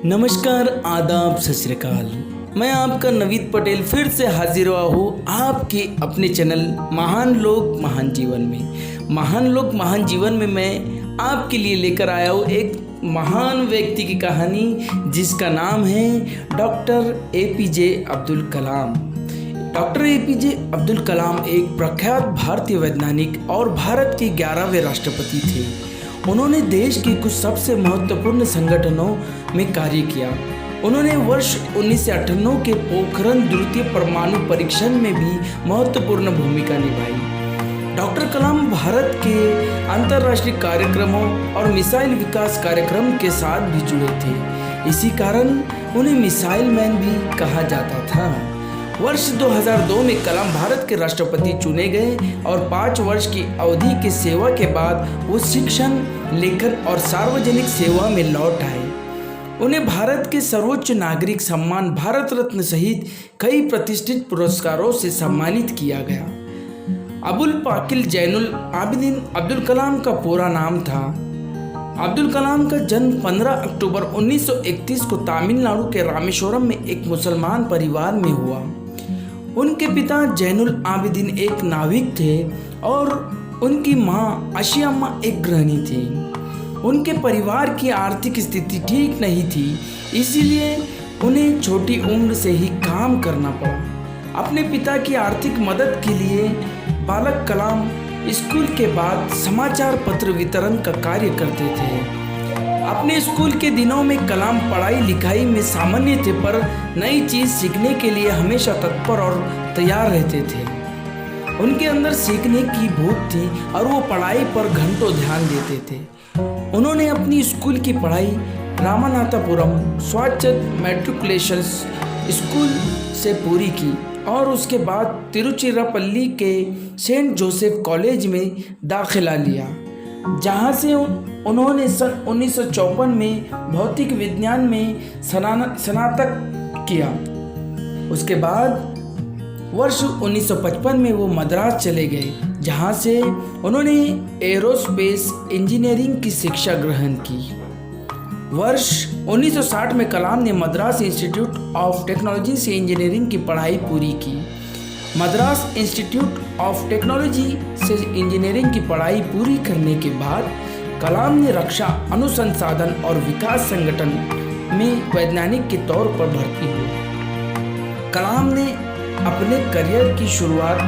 नमस्कार, आदाब, सत श्री अकाल। मैं आपका नवीद पटेल फिर से हाजिर हुआ हूँ आपके अपने चैनल महान लोग महान जीवन में। महान लोग महान जीवन में मैं आपके लिए लेकर आया हूँ एक महान व्यक्ति की कहानी जिसका नाम है doctor APJ Abdul Kalam. Doctor APJ Abdul Kalam एक प्रख्यात भारतीय वैज्ञानिक और भारत के 11वें राष्ट्रपति थे। उन्होंने देश के कुछ सबसे महत्वपूर्ण संगठनों में कार्य किया। उन्होंने वर्ष 1998 के पोखरण द्वितीय परमाणु परीक्षण में भी महत्वपूर्ण भूमिका निभाई। डॉक्टर कलाम भारत के अंतर्राष्ट्रीय कार्यक्रमों और मिसाइल विकास कार्यक्रम के साथ भी जुड़े थे। इसी कारण उन्हें मिसाइल मैन भी कहा जाता था। वर्ष 2002 में कलाम भारत के राष्ट्रपति चुने गए और 5 वर्ष की अवधि की सेवा के बाद वो शिक्षण, लेखन और सार्वजनिक सेवा में लौट आए। उन्हें भारत के सर्वोच्च नागरिक सम्मान भारत रत्न सहित कई प्रतिष्ठित पुरस्कारों से सम्मानित किया गया। अबुल पाकिल जैनुल आबिदीन अब्दुल कलाम का पूरा नाम था। अब्दुल कलाम का जन्म 15 अक्टूबर 1931 को तमिलनाडु के रामेश्वरम में एक मुसलमान परिवार में हुआ। उनके पिता जैनुल आबिदीन एक नाविक थे और उनकी मां आशियाम्मा एक गृहिणी थी। उनके परिवार की आर्थिक स्थिति ठीक नहीं थी, इसीलिए उन्हें छोटी उम्र से ही काम करना पड़ा। अपने पिता की आर्थिक मदद के लिए बालक कलाम स्कूल के बाद समाचार पत्र वितरण का कार्य करते थे। अपने स्कूल के दिनों में कलाम पढ़ाई लिखाई में सामान्य थे, पर नई चीज़ सीखने के लिए हमेशा तत्पर और तैयार रहते थे। उनके अंदर सीखने की भूख थी और वो पढ़ाई पर घंटों ध्यान देते थे। उन्होंने अपनी स्कूल की पढ़ाई रामनाथपुरम स्वायत्त मैट्रिकुलेशन स्कूल से पूरी की और उसके बाद तिरुचिरापल्ली के सेंट जोसेफ कॉलेज में दाखिला लिया, जहां से उन्होंने सन 1954 में भौतिक विज्ञान में स्नातक किया। उसके बाद वर्ष 1955 में वो मद्रास चले गए, जहां से उन्होंने एरोस्पेस इंजीनियरिंग की शिक्षा ग्रहण की। वर्ष 1960 में कलाम ने मद्रास इंस्टीट्यूट ऑफ टेक्नोलॉजी से इंजीनियरिंग की पढ़ाई पूरी की। मद्रास इंस्टीट्यूट ऑफ टेक्नोलॉजी से इंजीनियरिंग की पढ़ाई पूरी करने के बाद कलाम ने रक्षा अनुसंधान और विकास संगठन में वैज्ञानिक के तौर पर भर्ती हुए। कलाम ने अपने करियर की शुरुआत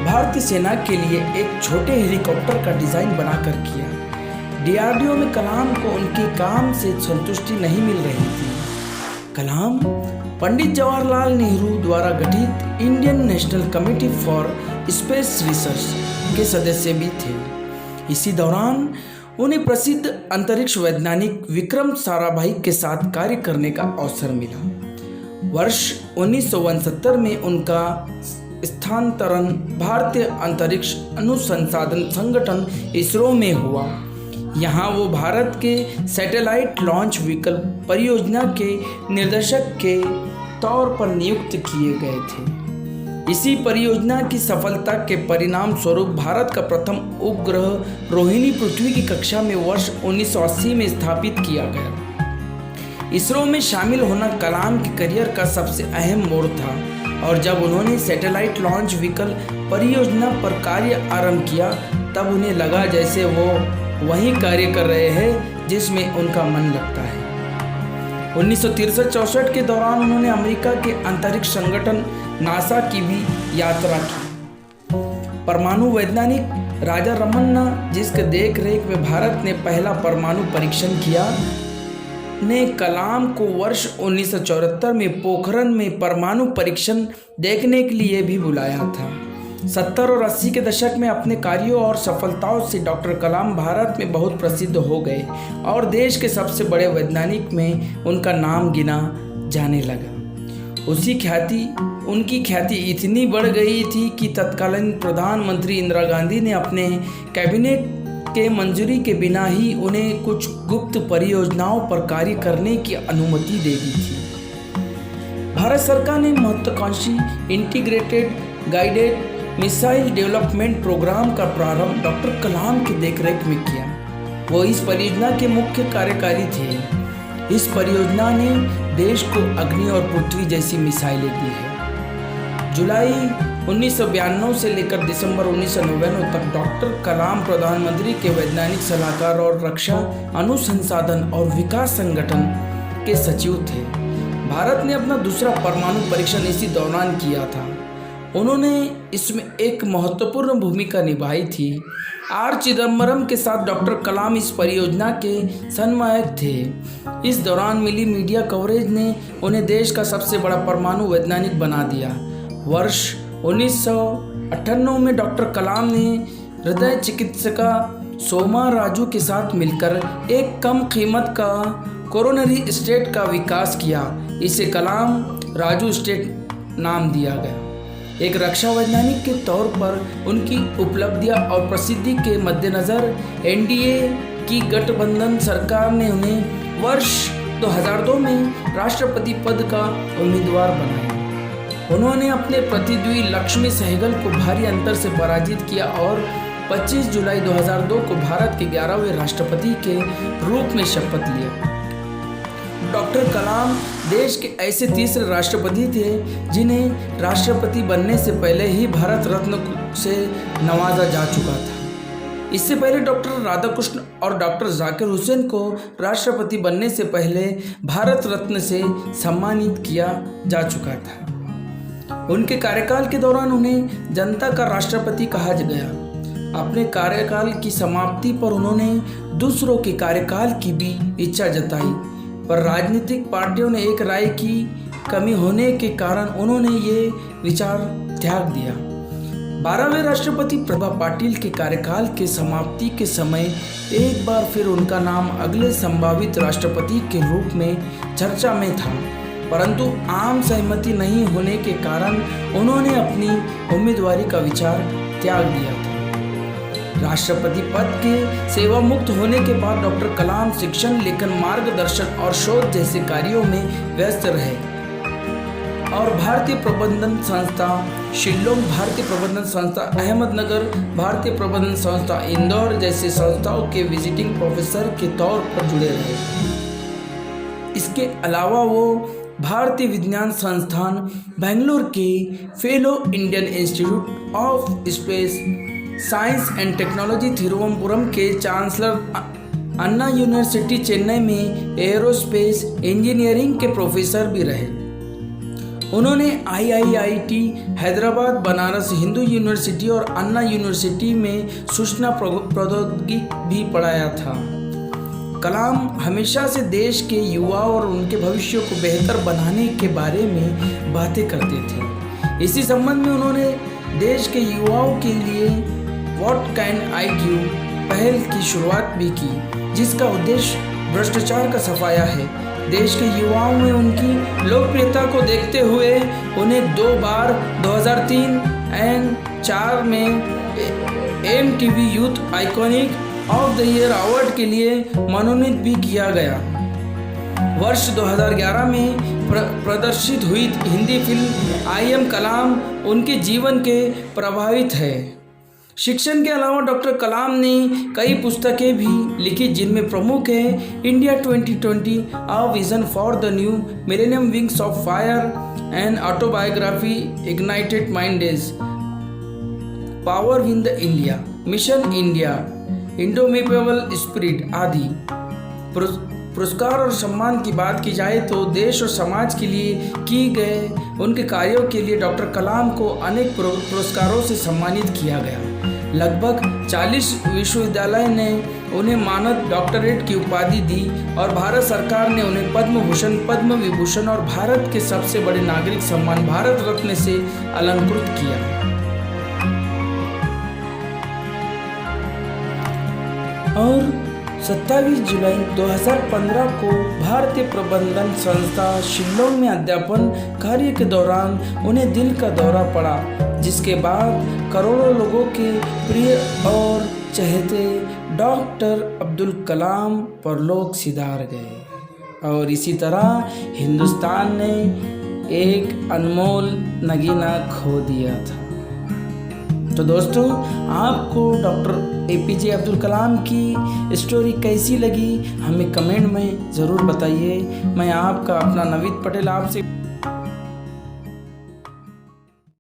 भारतीय सेना के लिए एक छोटे हेलीकॉप्टर का डिज़ाइन बनाकर किया। डीआरडीओ में कलाम को उनके काम से संतुष्टि नहीं मिल रही थी। कलाम पंडित जवाहरलाल नेहरू द्वारा गठित Indian national committee for space research के सदस्य भी थे। इसी दौरान उन्हें प्रसिद्ध अंतरिक्ष वैज्ञानिक विक्रम साराभाई के साथ कार्य करने का अवसर मिला। वर्ष 1969 में उनका स्थानांतरण भारतीय अंतरिक्ष अनुसंधान संगठन इसरो में हुआ। यहाँ वो भारत के सैटेलाइट लॉन्च व्हीकल परियोजना के निर्देशक के तौर पर नियुक्त किए गए थे। इसी परियोजना की सफलता के परिणाम स्वरूप भारत का प्रथम उपग्रह रोहिणी पृथ्वी की कक्षा में वर्ष 1980 में स्थापित किया गया। इसरो में शामिल होना कलाम के करियर का सबसे अहम मोड़ था और जब उन्होंने सैटेलाइट लॉन्च व्हीकल परियोजना पर कार्य आरंभ किया, तब उन्हें लगा जैसे वो वही कार्य कर रहे हैं जिसमें उनका मन लगता है। 1963-64 के दौरान उन्होंने अमेरिका के अंतरिक्ष संगठन नासा की भी यात्रा की। परमाणु वैज्ञानिक राजा रमन्ना, जिसके देख रेख में भारत ने पहला परमाणु परीक्षण किया, ने कलाम को वर्ष 1974 में पोखरण में परमाणु परीक्षण देखने के लिए भी बुलाया था। 70 और 80 के दशक में अपने कार्यों और सफलताओं से डॉक्टर कलाम भारत में बहुत प्रसिद्ध हो गए और देश के सबसे बड़े वैज्ञानिक में उनका नाम गिना जाने लगा। उनकी ख्याति इतनी बढ़ गई थी कि तत्कालीन प्रधानमंत्री इंदिरा गांधी ने अपने कैबिनेट के मंजूरी के बिना ही उन्हें कुछ गुप्त परियोजनाओं पर कार्य करने की अनुमति दे दी थी। भारत सरकार ने महत्वाकांक्षी integrated guided missile development programme का प्रारंभ डॉक्टर कलाम की देखरेख में किया। वो इस परियोजना के मुख्य कार्यकारी थे। इस परियोजना ने देश को अग्नि और पृथ्वी जैसी मिसाइलें दी है। जुलाई 1992 से लेकर दिसंबर 1999 तक डॉक्टर कलाम प्रधानमंत्री के वैज्ञानिक सलाहकार और रक्षा अनुसंधान और विकास संगठन के सचिव थे। भारत ने अपना दूसरा परमाणु परीक्षण इसी दौरान किया था। उन्होंने इसमें एक महत्वपूर्ण भूमिका निभाई थी। आर चिदम्बरम के साथ डॉक्टर कलाम इस परियोजना के समन्वयक थे। इस दौरान मिली मीडिया कवरेज ने उन्हें देश का सबसे बड़ा परमाणु वैज्ञानिक बना दिया। वर्ष 1998 में डॉक्टर कलाम ने हृदय चिकित्सिका सोमा राजू के साथ मिलकर एक कम कीमत का कोरोनरी स्टेट का विकास किया। इसे कलाम राजू स्टेट नाम दिया गया। एक रक्षा वैज्ञानिक के तौर पर उनकी उपलब्धियां और प्रसिद्धि के मद्देनज़र एनडीए की गठबंधन सरकार ने उन्हें वर्ष 2002 में राष्ट्रपति पद का उम्मीदवार बनाया। उन्होंने अपने प्रतिद्वंदी लक्ष्मी सहगल को भारी अंतर से पराजित किया और 25 जुलाई 2002 को भारत के 11वें राष्ट्रपति के रूप में शपथ लिया। डॉक्टर कलाम देश के ऐसे तीसरे राष्ट्रपति थे जिन्हें राष्ट्रपति बनने से पहले ही भारत रत्न से नवाजा जा चुका था। इससे पहले डॉक्टर राधाकृष्ण और डॉक्टर जाकिर हुसैन को राष्ट्रपति बनने से पहले भारत रत्न से सम्मानित किया जा चुका था। उनके कार्यकाल के दौरान उन्हें जनता का राष्ट्रपति कहा गया। अपने कार्यकाल की समाप्ति पर उन्होंने दूसरों के कार्यकाल की भी इच्छा जताई, पर राजनीतिक पार्टियों ने एक राय की कमी होने के कारण उन्होंने ये विचार त्याग दिया। 12वें राष्ट्रपति प्रतिभा पाटिल के कार्यकाल के समाप्ति के समय एक बार फिर उनका नाम अगले संभावित राष्ट्रपति के रूप में चर्चा में था, परंतु आम सहमति नहीं होने के कारण उन्होंने अपनी उम्मीदवारी का विचार त्याग दिया था। राष्ट्रपति पद के सेवा मुक्त होने के बाद डॉक्टर कलाम शिक्षण, लेखन, मार्गदर्शन और शोध जैसे कार्यों में व्यस्त रहे और भारतीय प्रबंधन संस्था शिल्लोंग, भारतीय प्रबंधन संस्था अहमदनगर, भारतीय प्रबंधन संस्था इंदौर जैसे संस्थाओं के विजिटिंग प्रोफेसर के तौर पर जुड़े रहे। इसके अलावा वो भारतीय विज्ञान संस्थान बेंगलुरु के fellow, Indian institute of space science and technology Thiruvananthapuram के चांसलर, अन्ना यूनिवर्सिटी चेन्नई में एरोस्पेस इंजीनियरिंग के प्रोफेसर भी रहे। उन्होंने आईआईटी हैदराबाद, बनारस हिंदू यूनिवर्सिटी और अन्ना यूनिवर्सिटी में सूचना प्रौद्योगिकी भी पढ़ाया था। कलाम हमेशा से देश के युवा और उनके भविष्य को बेहतर बनाने के बारे में बातें करते थे। इसी संबंध में उन्होंने देश के युवाओं के लिए व्हाट कैन आई गिव पहल की शुरुआत भी की, जिसका उद्देश्य भ्रष्टाचार का सफाया है। देश के युवाओं में उनकी लोकप्रियता को देखते हुए उन्हें 2 बार 2003 एंड 4 में MTV youth iconic of the year award के लिए मनोनीत भी किया गया। वर्ष 2011 में प्रदर्शित हुई हिंदी फिल्म आई एम कलाम उनके जीवन के प्रभावित है। शिक्षण के अलावा डॉक्टर कलाम ने कई पुस्तकें भी लिखी, जिनमें प्रमुख है India 2020, a vision for the new millennium, wings of fire and autobiography, ignited minds, power win the India, mission India, indomitable spirit आदि। पुरस्कार और सम्मान की बात की जाए तो देश और समाज के लिए किए गए उनके कार्यों के लिए डॉक्टर कलाम को अनेक पुरस्कारों से सम्मानित किया गया। लगभग 40 विश्वविद्यालय ने उन्हें मानद डॉक्टरेट की उपाधि दी और भारत सरकार ने उन्हें पद्म भूषण, पद्म विभूषण और भारत के सबसे बड़े नागरिक सम्मान भारत रत्न से अलंकृत किया। और 27 जुलाई 2015 को भारतीय प्रबंधन संस्था शिल्लोंग में अध्यापन कार्य के दौरान उन्हें दिल का दौरा पड़ा, जिसके बाद करोड़ों लोगों के प्रिय और चहेते डॉक्टर अब्दुल कलाम परलोक सिधार गए। और इसी तरह हिंदुस्तान ने एक अनमोल नगीना खो दिया था। तो दोस्तों, आपको डॉक्टर APJ अब्दुल कलाम की स्टोरी कैसी लगी हमें कमेंट में ज़रूर बताइए। मैं आपका अपना नवीद पटेल आपसे